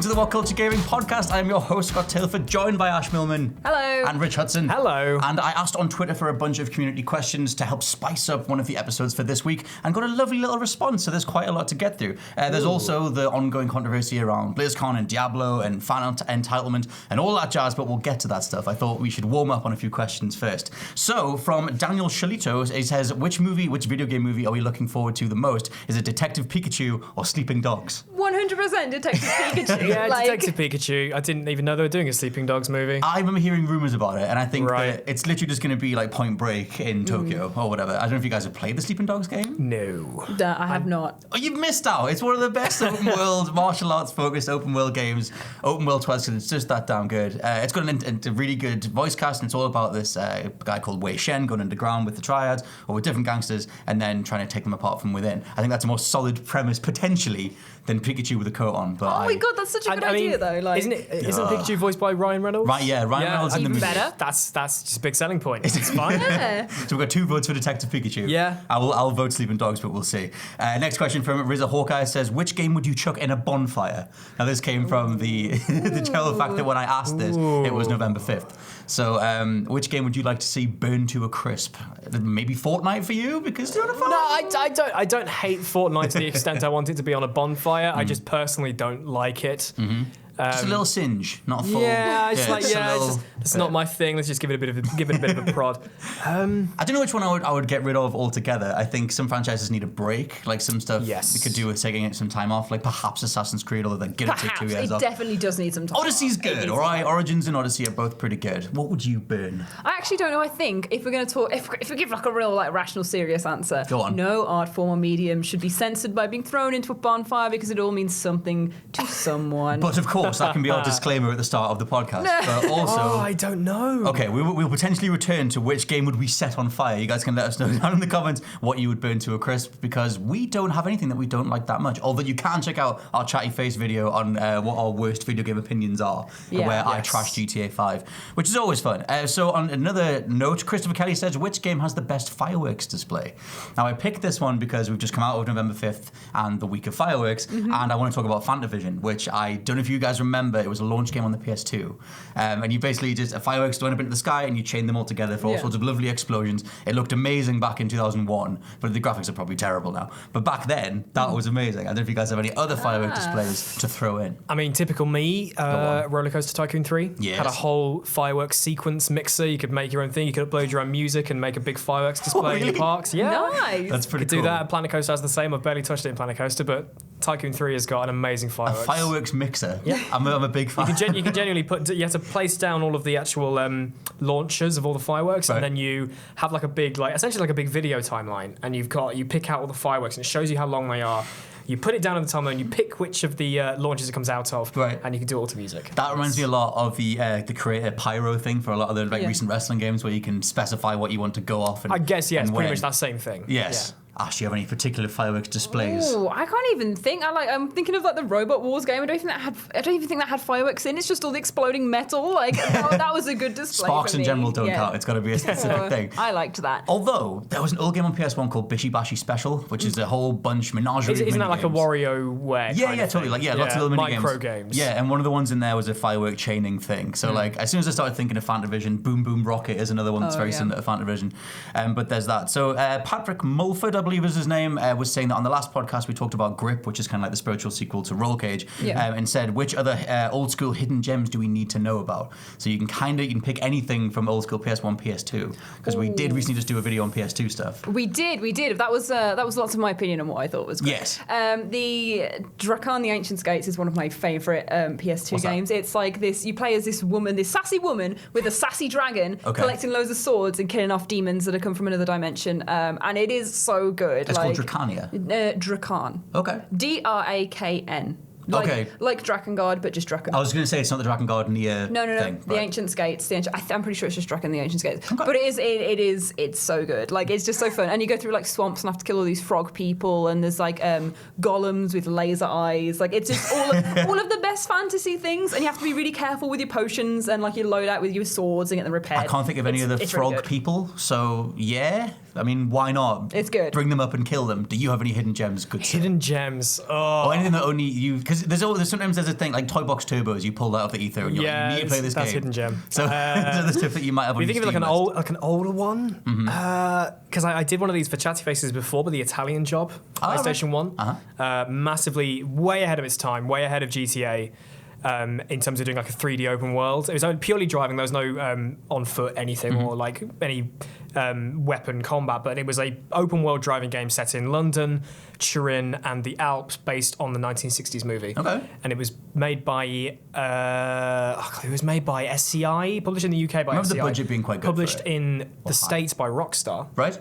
to the WhatCulture Gaming Podcast. I am your host, Scott Taylorford, joined by Ash Millman. Hello. And Rich Hudson. Hello. And I asked on Twitter for a bunch of community questions to help spice up one of the episodes for this week, and got a lovely little response, so there's quite a lot to get through. There's also the ongoing controversy around Blizzcon and Diablo and fan entitlement and all that jazz, but we'll get to that stuff. I thought we should warm up on a few questions first. So, from Daniel Shalito, he says, which video game movie are we looking forward to the most? Is it Detective Pikachu or Sleeping Dogs? 100% Detective Pikachu. Yeah, Detective Pikachu. I didn't even know they were doing a Sleeping Dogs movie. I remember hearing rumours about it, and I think that it's literally just going to be like Point Break in Tokyo or whatever. I don't know if you guys have played the Sleeping Dogs game. No. I have not. Oh, you've missed out. It's one of the best open world, martial arts focused open world games. Open world twice, because it's just that damn good. It's got a really good voice cast, and it's all about this guy called Wei Shen going underground with the Triads or with different gangsters and then trying to take them apart from within. I think that's a more solid premise, potentially, than Pikachu with a coat on. But my god, that's such a good idea, though. Like, isn't Pikachu voiced by Ryan Reynolds? Right, yeah, Ryan Reynolds in the movie. Better. That's just a big selling point. It's fine. Yeah. So we've got 2 votes for Detective Pikachu. Yeah. I'll vote Sleeping Dogs, but we'll see. Next question from Rizza Hawkeye says, which game would you chuck in a bonfire? Now, this came from the general fact that when I asked this, it was November 5th. So, which game would you like to see burn to a crisp? Maybe Fortnite for you, because you're on a fire? No, I don't hate Fortnite to the extent I want it to be on a bonfire. I just personally don't like it. Mm-hmm. Just a little singe, not a full. It's not my thing. Let's just give it a bit of a prod. I don't know which one I would get rid of altogether. I think some franchises need a break, like some stuff we could do with taking some time off, like perhaps Assassin's Creed, although they're gonna take 2 years off. It definitely does need some time. Odyssey's good, all right. Origins and Odyssey are both pretty good. What would you burn? I actually don't know. I think if we're going to talk, if we give like a real rational, serious answer, go on. No art form or medium should be censored by being thrown into a bonfire because it all means something to someone. But of course, that can be our disclaimer at the start of the podcast. But also, I don't know. Okay, we'll potentially return to which game would we set on fire. You guys can let us know down in the comments what you would burn to a crisp, because we don't have anything that we don't like that much. Although you can check out our chatty face video on what our worst video game opinions are, where I trash GTA 5, which is always fun. So on another note, Christopher Kelly says, which game has the best fireworks display? Now, I picked this one because we've just come out of November 5th and the week of fireworks, and I want to talk about Fantavision, which I don't know if you guys remember. It was a launch game on the PS2, and you basically just fireworks went up into the sky and you chain them all together for all sorts of lovely explosions. It looked amazing back in 2001, but the graphics are probably terrible now. But back then, that was amazing. I don't know if you guys have any other firework displays to throw in. I mean, typical me, Roller Coaster Tycoon 3 had a whole fireworks sequence mixer. You could make your own thing. You could upload your own music and make a big fireworks display in the parks. Yeah, nice. That's pretty cool. cool. Do that. Planet Coaster has the same. I've barely touched it in Planet Coaster, but Tycoon 3 has got an amazing fireworks. A fireworks mixer. Yeah. I'm a big fan. You can genuinely you have to place down all of the actual launchers of all the fireworks, and then you have like a big, essentially like a big video timeline, and you pick out all the fireworks, and it shows you how long they are. You put it down on the timeline, you pick which of the launches it comes out of, and you can do it all to music. That reminds me a lot of the creator pyro thing for a lot of the recent wrestling games, where you can specify what you want to go off. And, I guess, it's pretty when. much that same thing. Yes. Yeah. Ash, do you have any particular fireworks displays? Oh, I can't even think. I'm thinking of the Robot Wars game. I don't even think that had fireworks in. It's just all the exploding metal. That was a good display. Sparks for in me. general don't count. It's got to be a specific thing. I liked that. Although there was an old game on PS1 called Bishy Bashy Special, which is a whole bunch menagerie. Isn't that like a WarioWare? Yeah, totally. Lots of little mini micro games. Yeah, and one of the ones in there was a firework chaining thing. So as soon as I started thinking of Fantavision, Boom Boom Rocket is another one that's very similar to Fantavision. But there's that. So Patrick Mulford, I believe is his name, was saying that on the last podcast we talked about Grip, which is kind of like the spiritual sequel to Roll Cage, and said, which other old school hidden gems do we need to know about? So you can pick anything from old school PS1, PS2, because we did recently just do a video on PS2 stuff. We did. That was lots of my opinion on what I thought was great. Yes. The Drakon, the Ancient Skates is one of my favourite PS2 games. It's like this, you play as this sassy woman with a sassy dragon, collecting loads of swords and killing off demons that have come from another dimension, and it is so good. It's called Drakania. Drakon. Okay. Drakn. Like Drakengard, but just Drakon. I was going to say it's not the Drakengard Nier thing. The Ancient Skates. I'm pretty sure it's just Drakon, the Ancient Skates. Okay. But it's so good. It's just so fun. And you go through swamps and have to kill all these frog people, and there's golems with laser eyes. It's just all of the best fantasy things, and you have to be really careful with your potions and your loadout with your swords and get them repaired. I can't think of any of the frog really people, so yeah. I mean, why not? It's good. Bring them up and kill them. Do you have any hidden gems, good sir? Hidden gems. Oh. Or anything that only you... Because sometimes there's a thing like Toy Box Turbos. You pull that off the ether and you need to play this game. That's hidden gem. So the stuff that you might have on Do you your think of Steam like an older one? Because I did one of these for Chatty Faces before, but the Italian Job, PlayStation 1, massively way ahead of its time, way ahead of GTA. In terms of doing like a 3D open world, it was only purely driving. There was no on foot anything or like any weapon combat, but it was a open world driving game set in London, Turin, and the Alps, based on the 1960s movie. Okay. And it was made by SCI, published in the UK by SCI. I remember the budget being quite good. Published in the States by Rockstar. Right.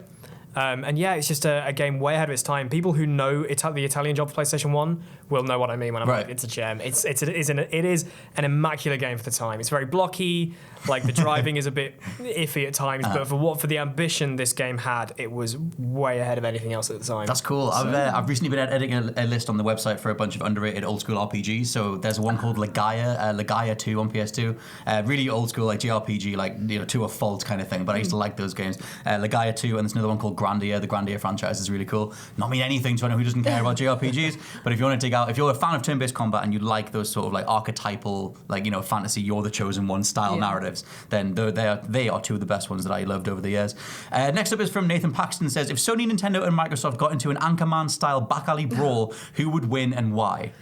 And yeah, it's just a game way ahead of its time. People who know the Italian Job for PlayStation 1 will know what I mean when I'm like, it's a gem. It is an immaculate game for the time. It's very blocky. Like the driving is a bit iffy at times, but for the ambition this game had, it was way ahead of anything else at the time. That's cool. I've recently been editing a list on the website for a bunch of underrated old school RPGs. So there's one called Legaia 2 on PS2. Really old school, like JRPG, like to a fault kind of thing. But I used to like those games. Legaia 2, and there's another one called Grandia. The Grandia franchise is really cool. Not mean anything to anyone who doesn't care about JRPGs, but if you want to dig out, if you're a fan of turn-based combat and you like those sort of like archetypal, like fantasy, you're the chosen one style narratives, then they are two of the best ones that I loved over the years. Next up is from Nathan Paxton. Says, if Sony, Nintendo, and Microsoft got into an Anchorman style back alley brawl, who would win and why?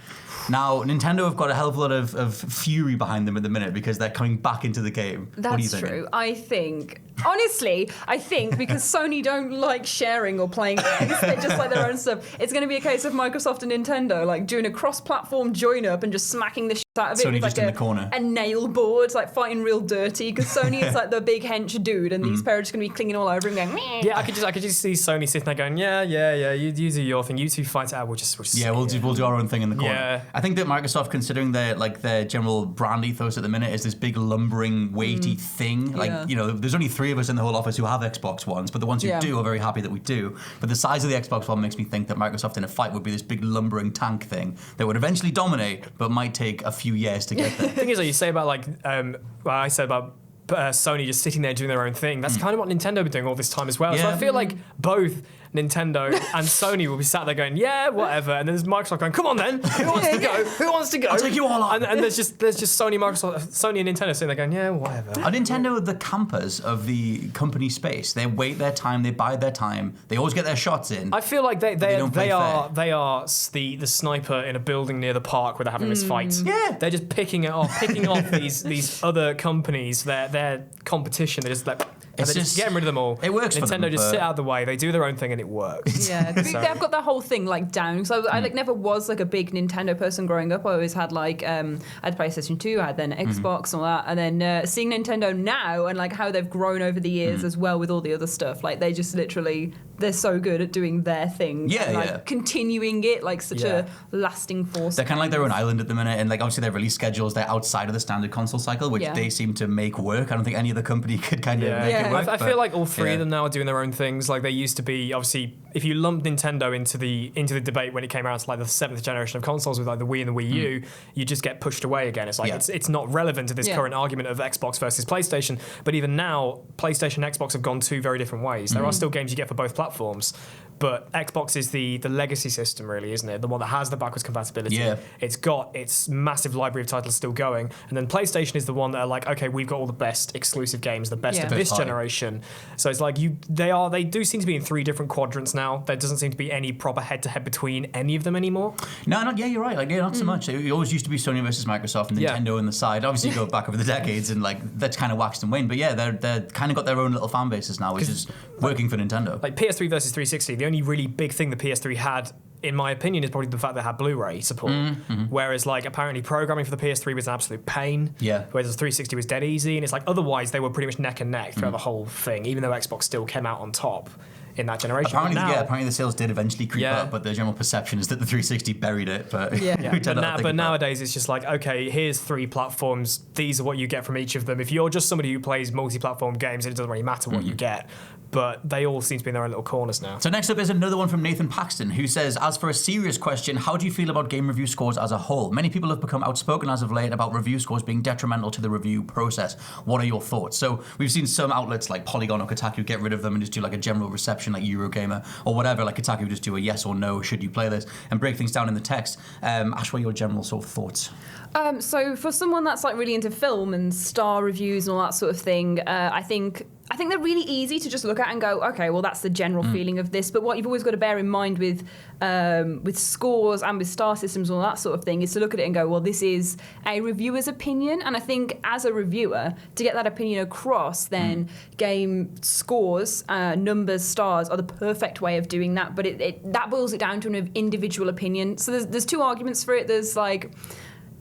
Now, Nintendo have got a hell of a lot of fury behind them at the minute because they're coming back into the game. What do you think? That's true. I think because Sony don't like sharing or playing games, they just like their own stuff. It's going to be a case of Microsoft and Nintendo like doing a cross-platform join-up and just smacking the shit out of it. Sony with, just like in the corner. A nail board, like fighting real dirty, because Sony is like the big hench dude, and these pair are just going to be clinging all over him going, meh. Yeah, I could just see Sony sitting there going, yeah, you do your thing, you two fight it out, we'll just we'll do our own thing in the corner. Yeah. I think that Microsoft, considering their general brand ethos at the minute, is this big lumbering, weighty thing. Like there's only 3 of us in the whole office who have Xbox Ones, but the ones who do are very happy that we do. But the size of the Xbox One makes me think that Microsoft in a fight would be this big lumbering tank thing that would eventually dominate, but might take a few years to get there. The thing is, like you say about what I said about Sony just sitting there doing their own thing. That's kind of what Nintendo been doing all this time as well. Yeah. So I feel like both Nintendo and Sony will be sat there going, yeah, whatever, and then there's Microsoft going, come on then, who wants to go? Who wants to go? I'll take you all on. And there's just Sony and Nintendo sitting there going, yeah, whatever. Are Nintendo the campers of the company space? They wait their time, they bide their time, they always get their shots in. I feel like they are the sniper in a building near the park where they're having this fight. Yeah. They're just picking off these other companies, their competition. They're just like, they're just getting rid of them all. It works for them. Nintendo just sit out of the way. They do their own thing and it works. Yeah, they've got that whole thing like down. So I like never was like a big Nintendo person growing up. I always had like I had PlayStation 2, I had then Xbox and all that, and then seeing Nintendo now and like how they've grown over the years as well with all the other stuff. Like they just literally they're so good at doing their thing. Yeah, and, like continuing it like such a lasting force. They're kind of like their own island at the minute, and like obviously their release schedules, they're outside of the standard console cycle, which they seem to make work. I don't think any other company could kind of make it work. I feel like all 3 of them now are doing their own things. Like they used to be, obviously, if you lumped Nintendo into the debate when it came out to like the 7th generation of consoles with like the Wii and the Wii U, you just get pushed away again. It's like it's not relevant to this current argument of Xbox versus PlayStation. But even now, PlayStation and Xbox have gone 2 very different ways. There are still games you get for both platforms. But Xbox is the legacy system, really, isn't it? The one that has the backwards compatibility. Yeah. It's got its massive library of titles still going. And then PlayStation is the one that are like, okay, we've got all the best exclusive games, the best of this generation. So it's like they do seem to be in 3 different quadrants now. There doesn't seem to be any proper head-to-head between any of them anymore. No, you're right. Like, not so much. It always used to be Sony versus Microsoft and Nintendo on the side. Obviously, go back over the decades and like that's kind of waxed and waned. But yeah, they're kind of got their own little fan bases now, which is working for Nintendo. Like PS3 versus 360, the only really big thing the PS3 had, in my opinion, is probably the fact that it had Blu-ray support. Whereas, like, apparently programming for the PS3 was an absolute pain. Yeah. Whereas the 360 was dead easy, and it's like otherwise they were pretty much neck and neck throughout the whole thing, even though Xbox still came out on top in that generation. Apparently the sales did eventually creep up, but the general perception is that the 360 buried it. But but nowadays it's just like, okay, here's 3 platforms. These are what you get from each of them. If you're just somebody who plays multi-platform games, it doesn't really matter what you get. But they all seem to be in their own little corners now. So next up is another one from Nathan Paxton, who says, as for a serious question, how do you feel about game review scores as a whole? Many people have become outspoken as of late about review scores being detrimental to the review process. What are your thoughts? So we've seen some outlets like Polygon or Kotaku get rid of them and just do like a general reception question like Eurogamer or whatever, like Kotaku would just do a yes or no, should you play this, and break things down in the text. Ash, what are your general sort of thoughts? So for someone that's like really into film and star reviews and all that sort of thing, I think they're really easy to just look at and go, okay, well that's the general feeling of this. But what you've always got to bear in mind with scores and with star systems and all that sort of thing is to look at it and go, well, this is a reviewer's opinion. And I think as a reviewer, to get that opinion across, then game scores, numbers, stars are the perfect way of doing that. But that boils it down to an individual opinion. So there's two arguments for it. There's like,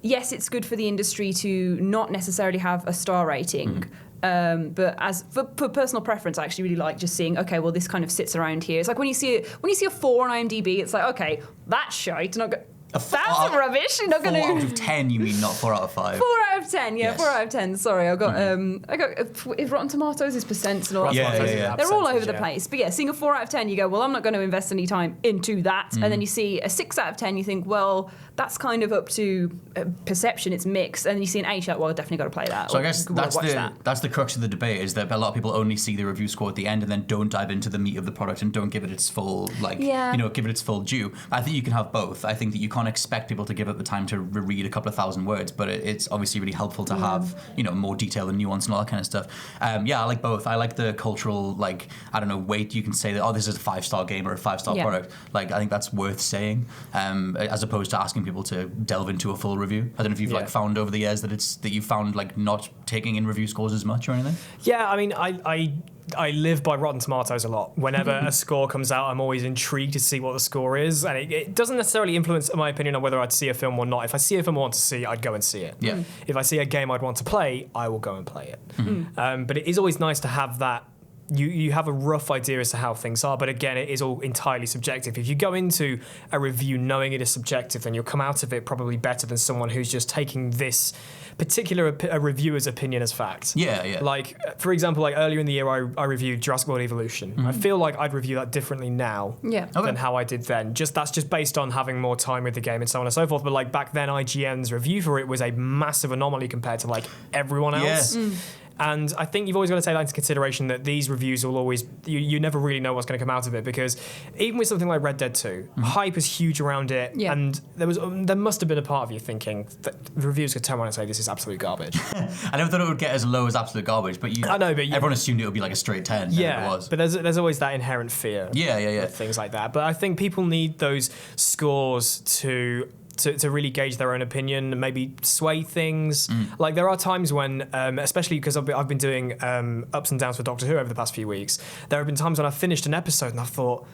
yes, it's good for the industry to not necessarily have a star rating. But as for personal preference, I actually really like just seeing, okay, well, this kind of sits around here. It's like when you see a 4 on IMDb, it's like, okay, that's shite. That's rubbish. You're not going to. 4 out of 10, you mean, not 4 out of 5? 4 out of 10, yeah, yes. 4 out of 10. Sorry, I got if Rotten Tomatoes is percents and all that. Yeah. They're all over the place. But yeah, seeing a 4 out of 10, you go, well, I'm not going to invest any time into that. And then you see a 6 out of 10, you think, well, that's kind of up to perception. It's mixed. And then you see an 8 out, well, I've definitely got to play that. So I guess that's the crux of the debate, is that a lot of people only see the review score at the end and then don't dive into the meat of the product and don't give it its full give it its full due. I think you can have both. I think that you can't expect people to give up the time to read a couple of thousand words, but it's obviously really helpful to have more detail and nuance and all that kind of stuff. I like both. I like the cultural weight. You can say that this is a 5-star game or a 5-star product. Like, I think that's worth saying, as opposed to asking people to delve into a full review. I don't know if you've found over the years that you found like not taking in review scores as much or anything. Yeah, I mean, I live by Rotten Tomatoes a lot. Whenever a score comes out, I'm always intrigued to see what the score is. And it doesn't necessarily influence my opinion on whether I'd see a film or not. If I see a film I want to see, I'd go and see it. Yeah. If I see a game I'd want to play, I will go and play it. But it is always nice to have that. You have a rough idea as to how things are, but again, it is all entirely subjective. If you go into a review knowing it is subjective, then you'll come out of it probably better than someone who's just taking this particular reviewer's opinion as fact. Yeah. Like, for example, like earlier in the year, I reviewed Jurassic World Evolution. I feel like I'd review that differently now than how I did then. That's just based on having more time with the game and so on and so forth. But like back then, IGN's review for it was a massive anomaly compared to like everyone else. Yeah. And I think you've always got to take that into consideration, that these reviews will always, you never really know what's going to come out of it, because even with something like Red Dead 2, hype is huge around it, and there must have been a part of you thinking that the reviews could turn around and say this is absolute garbage. I never thought it would get as low as absolute garbage, but everyone assumed it would be like a straight 10. Yeah, it was. But there's always that inherent fear. Yeah. Things like that. But I think people need those scores to really gauge their own opinion, maybe sway things. Like there are times when, especially because I've been doing ups and downs for Doctor Who over the past few weeks, there have been times when I've finished an episode and I've thought,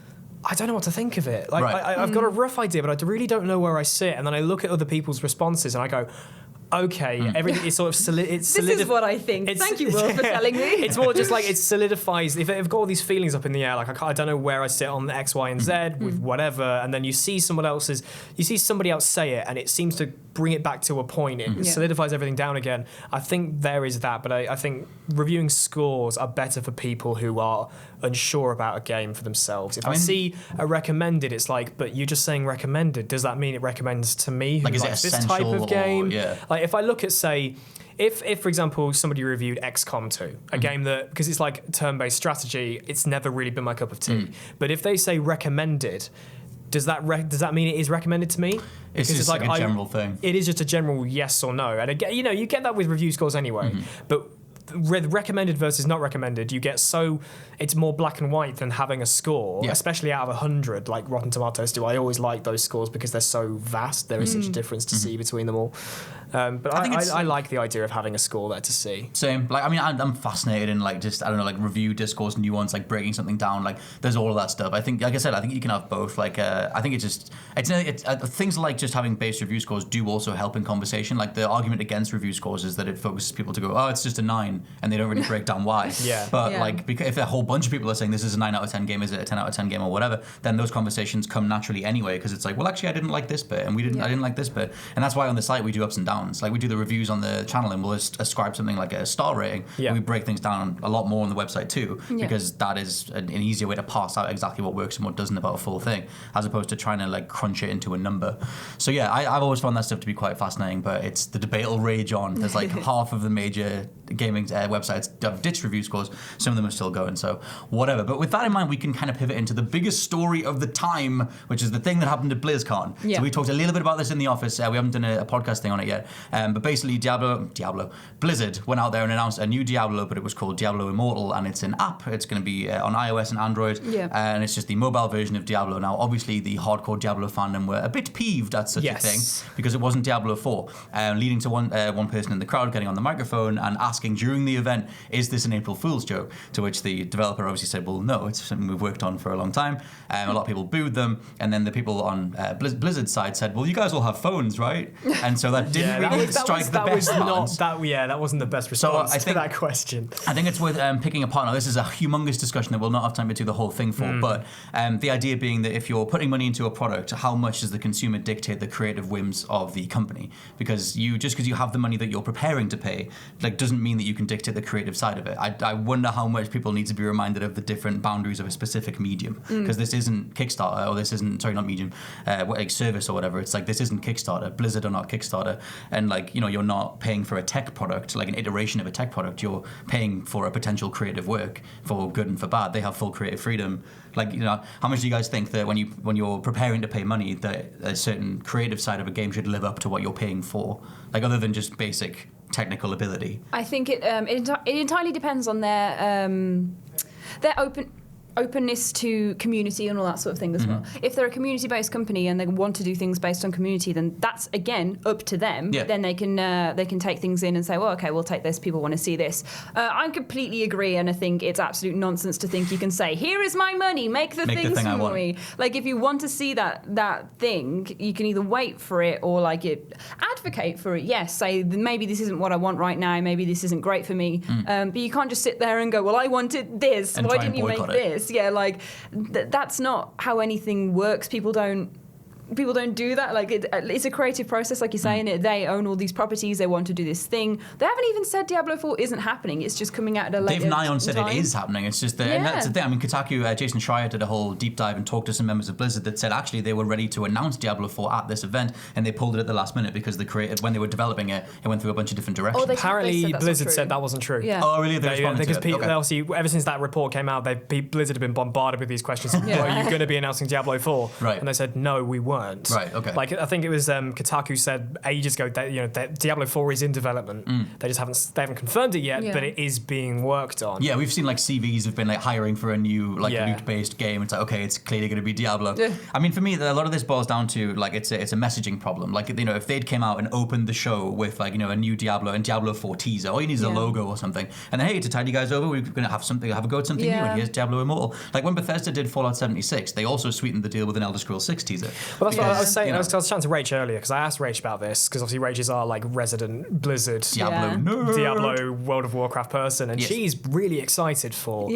I don't know what to think of it. Like I've got a rough idea, but I really don't know where I sit. And then I look at other people's responses and I go, okay, everything is sort of This is what I think. Thank you, Will, for telling me. It's more just like it solidifies. If I've got all these feelings up in the air, like I don't know where I sit on the X, Y, and Z with whatever, and then you see somebody else say it, and it seems to bring it back to a point. It solidifies everything down again. I think there is that, but I think reviewing scores are better for people who are unsure about a game for themselves. If I see a recommended, it's like, but you're just saying recommended. Does that mean it recommends to me who likes this type of game? Like if I look at, say, if for example somebody reviewed XCOM 2, a game that, because it's like turn-based strategy, it's never really been my cup of tea. But if they say recommended, does that mean it is recommended to me? Because it's just like a general thing. It is just a general yes or no. And again, you get that with review scores anyway. But recommended versus not recommended, it's more black and white than having a score, especially out of 100 like Rotten Tomatoes do. I always like those scores because they're so vast. There is such a difference to see between them all. But I like the idea of having a score there to see. Same. Like, I mean, I'm fascinated in like just, I don't know, like review discourse, nuance, like breaking something down. Like, there's all of that stuff. I think, like I said, I think you can have both. Like, I think it's things like just having base review scores do also help in conversation. Like, the argument against review scores is that it focuses people to go, oh, it's just a 9, and they don't really break down why. But like, because if a whole bunch of people are saying this is a 9 out of 10 game, is it a 10 out of 10 game or whatever, then those conversations come naturally anyway, because it's like, well, actually, I didn't like this bit, and I didn't like this bit, and that's why on the site we do ups and downs. Like, we do the reviews on the channel, and we'll ascribe something like a star rating. And we break things down a lot more on the website too, because that is an easier way to parse out exactly what works and what doesn't about a full thing, as opposed to trying to like crunch it into a number. So yeah, I've always found that stuff to be quite fascinating, but it's the debate will rage on. There's like half of the major gaming websites have ditched review scores. Some of them are still going, so whatever. But with that in mind, we can kind of pivot into the biggest story of the time, which is the thing that happened at BlizzCon. Yeah. So we talked a little bit about this in the office. We haven't done a podcast thing on it yet. But basically, Blizzard went out there and announced a new Diablo, but it was called Diablo Immortal, and it's an app. It's going to be on iOS and Android, and it's just the mobile version of Diablo. Now, obviously, the hardcore Diablo fandom were a bit peeved at such a thing because it wasn't Diablo 4, leading to one person in the crowd getting on the microphone and asking during the event, is this an April Fool's joke? To which the developer obviously said, well, no, it's something we've worked on for a long time. A lot of people booed them, and then the people on Blizzard's side said, well, you guys all have phones, right? And so that didn't really strike the best balance. That wasn't the best response to that question. I think it's worth picking apart. Now, this is a humongous discussion that we'll not have time to do the whole thing for, but the idea being that if you're putting money into a product, how much does the consumer dictate the creative whims of the company? Because just because you have the money that you're preparing to pay, doesn't mean that you can dictate the creative side of it. I wonder how much people need to be reminded of the different boundaries of a specific medium, because this isn't Kickstarter, or this isn't, sorry, not medium, service or whatever. It's like, this isn't Kickstarter. Blizzard are not Kickstarter, and you're not paying for a tech product, like an iteration of a tech product. You're paying for a potential creative work, for good and for bad. They have full creative freedom. How much do you guys think that when you're preparing to pay money, that a certain creative side of a game should live up to what you're paying for, other than just basic technical ability? I think it entirely depends on their openness to community and all that sort of thing as well. If they're a community-based company and they want to do things based on community, then that's again up to them. Yeah. Then they can take things in and say, well, okay, we'll take this. People want to see this. I completely agree, and I think it's absolute nonsense to think you can say, here is my money, make the things for me. If you want to see that thing, you can either wait for it or advocate for it. Yes, say maybe this isn't what I want right now. Maybe this isn't great for me. But you can't just sit there and go, well, I wanted this. Why didn't you make this? Yeah, that's not how anything works. People don't do that. It's a creative process, like you're saying. They own all these properties. They want to do this thing. They haven't even said Diablo 4 isn't happening. It's just coming out at a later time. They've nigh on said it is happening. It's just and that's the thing. I mean, Kotaku, Jason Schreier did a whole deep dive and talked to some members of Blizzard that said actually they were ready to announce Diablo 4 at this event, and they pulled it at the last minute because when they were developing it, it went through a bunch of different directions. Apparently, Blizzard said that wasn't true. Yeah. Oh, really? They responded because to it? obviously, ever since that report came out, Blizzard have been bombarded with these questions. Well, are you going to be announcing Diablo 4? Right. And they said, no, we weren't. Right, okay. I think it was Kotaku said ages ago that Diablo 4 is in development. They just haven't confirmed it yet, but it is being worked on. Yeah, we've seen CVs have been hiring for a new loot-based game. It's okay, it's clearly going to be Diablo. Yeah. I mean, for me, a lot of this boils down to it's a messaging problem. If they'd came out and opened the show with a new Diablo and Diablo 4 teaser, all you need is a logo or something, and then hey, to tide you guys over, we're going to have a go at something new, and here's Diablo Immortal. When Bethesda did Fallout 76, they also sweetened the deal with an Elder Scrolls 6 teaser. Well, that's what I was saying. I was chatting to Rach earlier because I asked Rach about this because obviously Rach is our resident Blizzard Diablo World of Warcraft person, and she's really excited for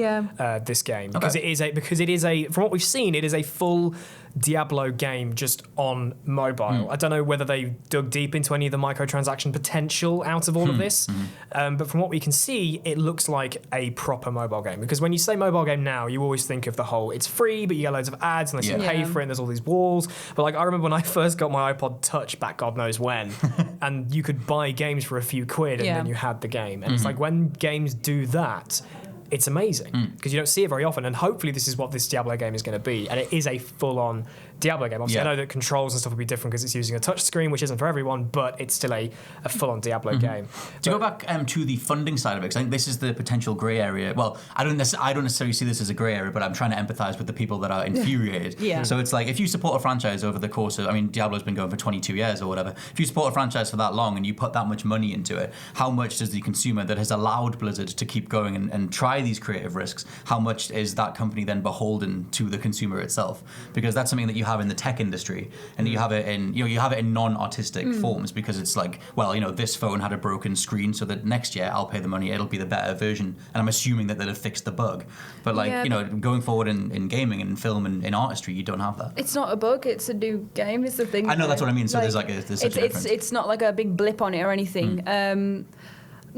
this game because it is a from what we've seen, it is a full Diablo game just on mobile. I don't know whether they dug deep into any of the microtransaction potential out of all of this, but from what we can see, it looks like a proper mobile game. Because when you say mobile game now, you always think of the whole, it's free, but you get loads of ads unless you pay for it, and there's all these walls. But I remember when I first got my iPod Touch back God knows when, and you could buy games for a few quid, and then you had the game. And it's when games do that, it's amazing because you don't see it very often, and hopefully this is what this Diablo game is going to be, and it is a full-on Diablo game. Obviously, I know that controls and stuff will be different because it's using a touch screen, which isn't for everyone, but it's still a full-on Diablo game. To go back to the funding side of it, because I think this is the potential grey area. Well, I don't necessarily see this as a grey area, but I'm trying to empathise with the people that are infuriated. So it's if you support a franchise over the course of, Diablo's been going for 22 years or whatever. If you support a franchise for that long and you put that much money into it, how much does the consumer that has allowed Blizzard to keep going and try these creative risks, how much is that company then beholden to the consumer itself? Because that's something that you have in the tech industry, and you have it in non-artistic forms, because it's this phone had a broken screen, so that next year I'll pay the money, it'll be the better version, and I'm assuming that they'll have fixed the bug. But going forward in gaming and in film and in artistry, you don't have that. It's not a bug, it's a new game, is the thing. I know, that's what I mean. So there's such a difference. It's not like a big blip on it or anything.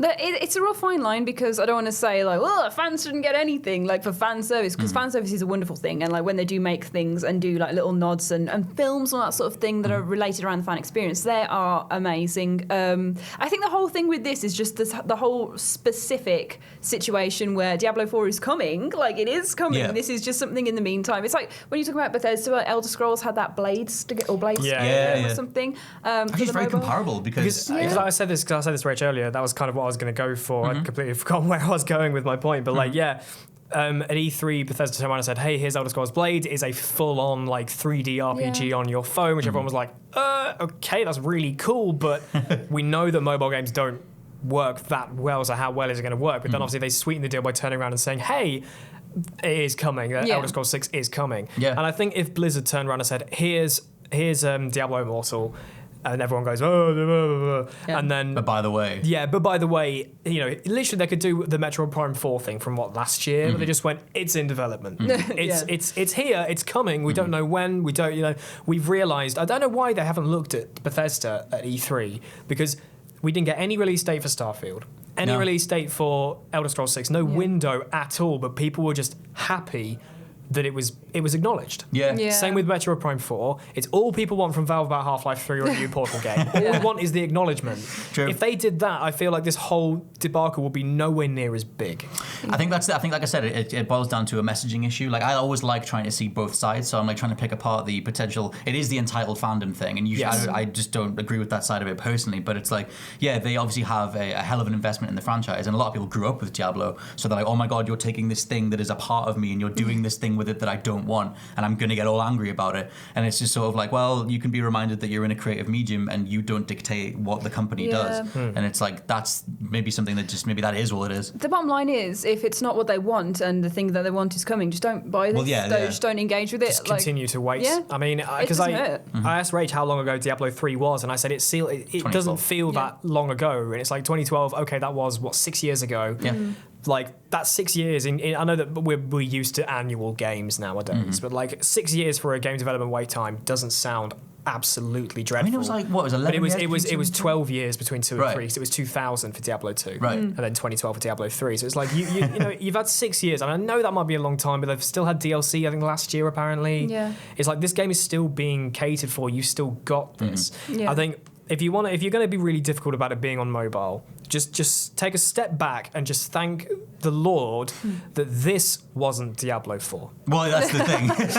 It's a real fine line because I don't want to say like, oh, fans shouldn't get anything like for fan service, because fan service is a wonderful thing, and like when they do make things and do like little nods and films and that sort of thing that are related around the fan experience, they are amazing. I think the whole thing with this is just the whole specific situation where Diablo 4 is coming, like it is coming. Yeah. This is just something in the meantime. It's like when you talk about Bethesda, like Elder Scrolls had that Blades or something. Actually, it's very comparable because I said this Rach earlier. That was kind of what I was going to go for. I completely forgot where I was going with my point, but like, at E3, Bethesda turned around and said, "Hey, here's Elder Scrolls Blade. Is a full-on like 3D RPG on your phone," which everyone was like, "Okay, that's really cool," but we know that mobile games don't work that well. So how well is it going to work? But then obviously they sweeten the deal by turning around and saying, "Hey, it is coming. Elder Scrolls 6 is coming." Yeah. And I think if Blizzard turned around and said, "Here's Diablo Immortal," and everyone goes, "Oh," and then, But by the way, literally they could do the Metroid Prime 4 thing from last year, where they just went, "It's in development. It's here. It's coming. We don't know when. We don't. We've realized. I don't know why they haven't looked at Bethesda at E3, because we didn't get any release date for Starfield, any release date for Elder Scrolls 6, no window at all. But people were just happy that it was acknowledged. Yeah. Same with Metroid Prime 4. It's all people want from Valve about Half-Life 3 or a new Portal game. All we want is the acknowledgement. True. If they did that, I feel like this whole debacle would be nowhere near as big. I think like I said, it boils down to a messaging issue. Like I always like trying to see both sides, so I'm like trying to pick apart the potential. It is the entitled fandom thing, and usually I just don't agree with that side of it personally. But it's like, they obviously have a hell of an investment in the franchise, and a lot of people grew up with Diablo, so they're like, oh my god, you're taking this thing that is a part of me, and you're doing this thing with it that I don't want, and I'm going to get all angry about it. And it's just sort of like, well, you can be reminded that you're in a creative medium and you don't dictate what the company does. And it's like, that's maybe something that just, maybe that is all it is. The bottom line is, if it's not what they want and the thing that they want is coming, just don't buy this. Just don't engage with it. Just continue to wait. Yeah. I mean, because I asked Rach how long ago Diablo 3 was, and I said it doesn't feel that long ago. And it's like 2012, okay, that was, 6 years ago? Yeah. Like, that's 6 years. I know that we're used to annual games nowadays, but like 6 years for a game development wait time doesn't sound absolutely dreadful. I mean, it was like, what, it was 11 But years? it was 12 years between 2 and Right. 3. So it was 2000 for Diablo 2. Right. And then 2012 for Diablo 3. So it's like, you've had 6 years. And I know that might be a long time, but they've still had DLC, I think, last year, apparently. Yeah. It's like, this game is still being catered for. You've still got this. Yeah. I think if you're going to be really difficult about it being on mobile, just take a step back and just thank the Lord that this wasn't Diablo 4. Well, that's the thing. Because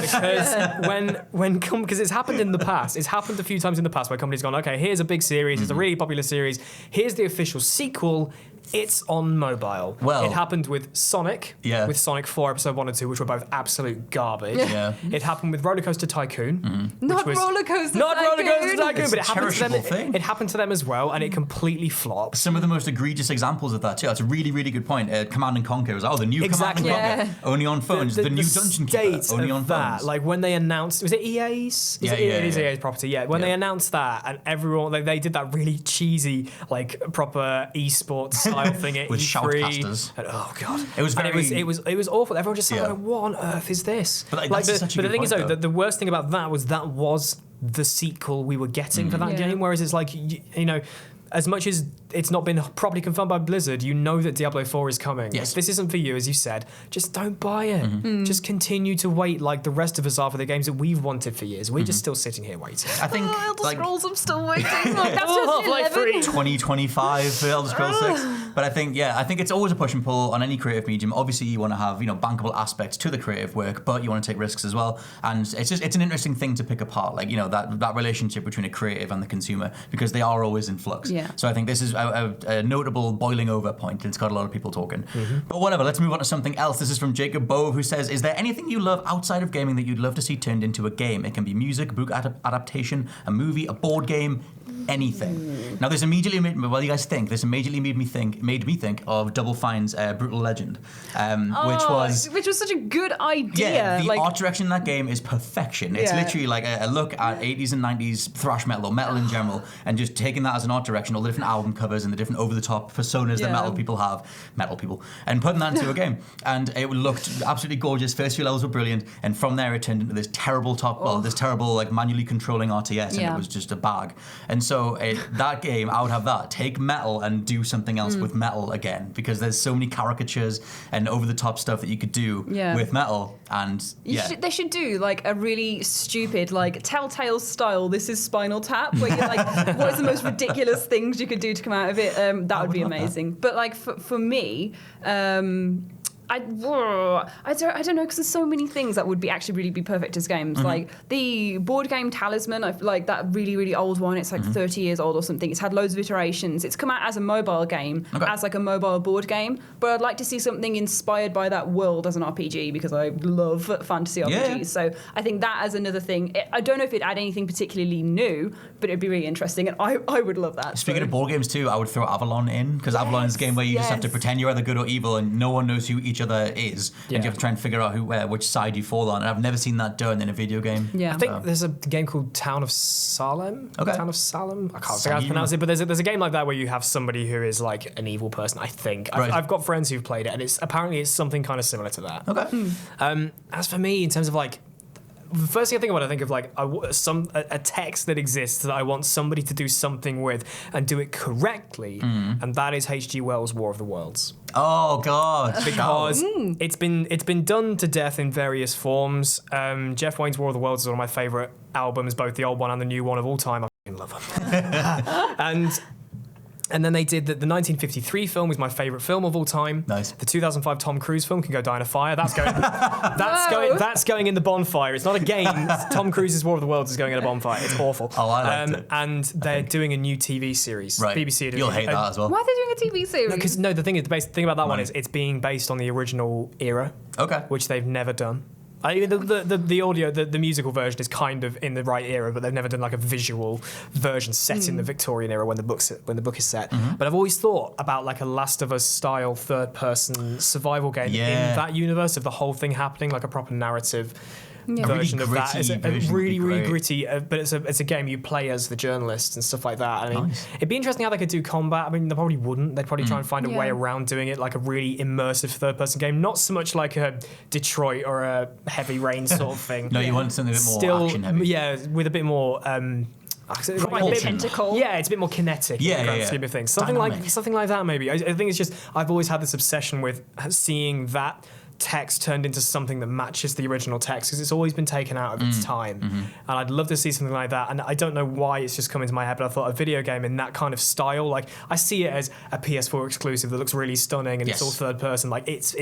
it's happened in the past. It's happened a few times in the past where companies gone, okay, here's a big series, it's a really popular series, here's the official sequel, it's on mobile. Well, it happened with Sonic, with Sonic 4 Episode 1 and 2, which were both absolute garbage. Yeah. It happened with Roller Coaster Tycoon. Not Roller Coaster Not Tycoon. Roller Coaster Tycoon, It's but a it happened to them. cherishable thing. It happened to them as well, and it completely flopped. Some of the most egregious examples of that too. That's a really, really good point. Command and Conquer was the new Exactly. Command and Conquer only on phones. The new Dungeon Keeper state only of on that, phones. like when they announced, was it EA's? It is EA's property. Yeah, when they announced that, and everyone they did that really cheesy, like proper esports style thing at With E3. shoutcasters. And, oh god, It was very. it was awful. Everyone just said, like, "What on earth is this?" But that's such a the good thing is, point, though, though. the worst thing about that was the sequel we were getting for that game. Whereas it's like as much as it's not been properly confirmed by Blizzard, you know that Diablo 4 is coming. Yes. If this isn't for you, as you said, just don't buy it. Just continue to wait like the rest of us are for the games that we've wanted for years. We're just still sitting here waiting. I think Elder like Scrolls, I'm still waiting. That's just Half-Life 11. 3. 2025 for Elder Scrolls 6. But I think it's always a push and pull on any creative medium. Obviously, you want to have bankable aspects to the creative work, but you want to take risks as well. And it's an interesting thing to pick apart, like that relationship between a creative and the consumer, because they are always in flux. Yeah. So I think this is a notable boiling over point. It's got a lot of people talking. But whatever, let's move on to something else. This is from Jacob Bove, who says, is there anything you love outside of gaming that you'd love to see turned into a game? It can be music, book adaptation, a movie, a board game, anything. Now, this immediately made me think of Double Fine's Brutal Legend, which was such a good idea. Yeah, the art direction in that game is perfection. It's literally like a look at 80s and 90s thrash metal or metal in general, and just taking that as an art direction, all the different album covers and the different over-the-top personas that metal people have, and putting that into a game. And it looked absolutely gorgeous. First few levels were brilliant, and from there it turned into this terrible this terrible like manually controlling RTS, and it was just a bag. And so So that game, I would have that. Take metal and do something else with metal again, because there's so many caricatures and over-the-top stuff that you could do with metal. And they should do like a really stupid, like Telltale style. This is Spinal Tap, where you're like, what is the most ridiculous things you could do to come out of it? That would be amazing. But like for me. I don't know, because there's so many things that would really be perfect as games. Like the board game Talisman, I feel like that really, really old one. It's like 30 years old or something. It's had loads of iterations. It's come out as a mobile game, as like a mobile board game. But I'd like to see something inspired by that world as an RPG, because I love fantasy RPGs. Yeah. So I think that as another thing. I don't know if it'd add anything particularly new, but it'd be really interesting, and I would love that. Speaking of board games too, I would throw Avalon in, because Avalon is a game where you just have to pretend you're either good or evil, and no one knows who each other is, and you have to try and figure out which side you fall on. And I've never seen that done in a video game. I think there's a game called Town of Salem. Town of Salem. I can't figure out how to pronounce it, but there's a game like that where you have somebody who is like an evil person. I think I've got friends who've played it, and it's something kind of similar to that. Okay. As for me, in terms of like, the first thing I think about, I think of like a text that exists that I want somebody to do something with and do it correctly, and that is H.G. Wells' War of the Worlds. Oh God! Because it's been done to death in various forms. Jeff Wayne's War of the Worlds is one of my favourite albums, both the old one and the new one of all time. I fucking love them. And then they did the 1953 film is my favourite film of all time. Nice. The 2005 Tom Cruise film Can Go Die in a Fire. That's going in the bonfire. It's not a game. Tom Cruise's War of the Worlds is going in a bonfire. It's awful. Oh, I liked it. And they're doing a new TV series. Right. BBC are doing You'll hate that as well. Why are they doing a TV series? Because the thing about that one is it's being based on the original era. Okay. Which they've never done. The audio, the musical version is kind of in the right era, but they've never done like a visual version set in the Victorian era when the book is set. But I've always thought about like a Last of Us style third-person survival game in that universe of the whole thing happening, like a proper narrative version really of that. It's a version really, really gritty, but it's a game you play as the journalist and stuff like that. I mean, it'd be interesting how they could do combat. I mean, they probably wouldn't. They'd probably try and find a way around doing it, like a really immersive third-person game, not so much like a Detroit or a Heavy Rain sort of thing. No, you want something a bit more action-heavy. Yeah, with a bit more. Tentacle. Yeah, it's a bit more kinetic. in the grand scheme of things. Something like that. Maybe. I think it's just I've always had this obsession with seeing that text turned into something that matches the original text, because it's always been taken out of its time, and I'd love to see something like that. And I don't know why it's just come into my head, but I thought a video game in that kind of style, like I see it as a PS4 exclusive that looks really stunning and it's all third person. Like it's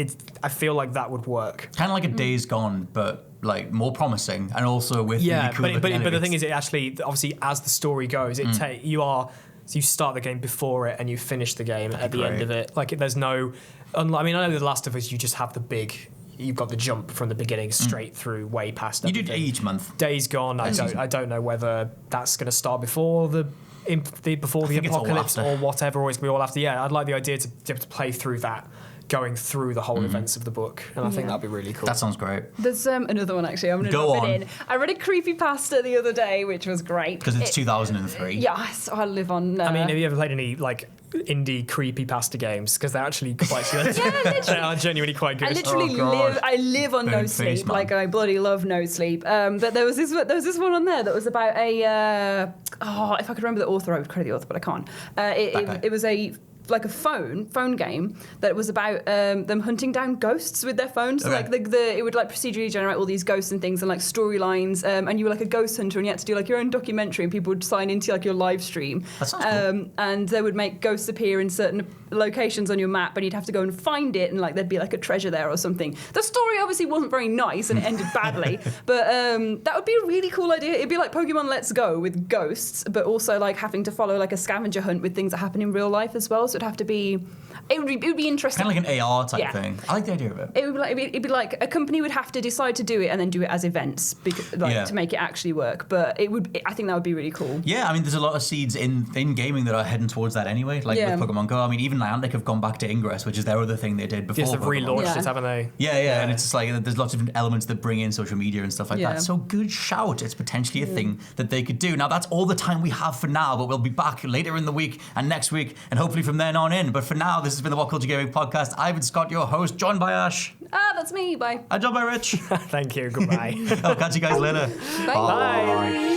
I feel like that would work. Kind of like a Days Gone, but like more promising, and also with really cool but the thing is, it actually obviously as the story goes, you start the game before it and you finish the game at the end of it. Like there's no. I know The Last of Us, you just have you've got the jump from the beginning straight through, way past everything. You do each month. Days Gone, I don't know whether that's going to start before the apocalypse or whatever, or we all have to. Yeah, I'd like the idea to be able to play through that, going through the whole events of the book, and I think that'd be really cool. That sounds great. There's another one actually. I'm going to drop it in. I read a creepypasta the other day, which was great. Because it's 2003. Yes, I live on. I mean, have you ever played any like indie creepypasta games? Because they're actually quite good. They are genuinely quite good. I literally live on No Sleep. Like I bloody love No Sleep. But there was this one on there that was about a. If I could remember the author, I would credit the author, but I can't. It was a phone game that was about them hunting down ghosts with their phones. So like it would like procedurally generate all these ghosts and things and like storylines, and you were like a ghost hunter and you had to do like your own documentary, and people would sign into like your live stream. That sounds cool. And they would make ghosts appear in certain locations on your map, and you'd have to go and find it, and like there'd be like a treasure there or something. The story obviously wasn't very nice and it ended badly, but that would be a really cool idea. It'd be like Pokemon Let's Go with ghosts, but also like having to follow like a scavenger hunt with things that happen in real life as well. So it'd have to be, it would be interesting. Kind of like an AR type thing. I like the idea of it. It'd be like a company would have to decide to do it and then do it as events to make it actually work. But I think that would be really cool. Yeah, I mean, there's a lot of seeds in gaming that are heading towards that anyway. Like with Pokemon Go. I mean, even Niantic have gone back to Ingress, which is their other thing they did before. Yes, they've relaunched it, haven't they? Yeah, and it's just like there's lots of elements that bring in social media and stuff like that. So good shout. It's potentially a thing that they could do. Now, that's all the time we have for now, but we'll be back later in the week and next week, and hopefully from then on in. But for now, this has been the WhatCulture Gaming Podcast. I've been Scott, your host, joined by Ash. That's me. Bye. And joined by Rich. Thank you. Goodbye. I'll catch you guys later. Bye. Bye.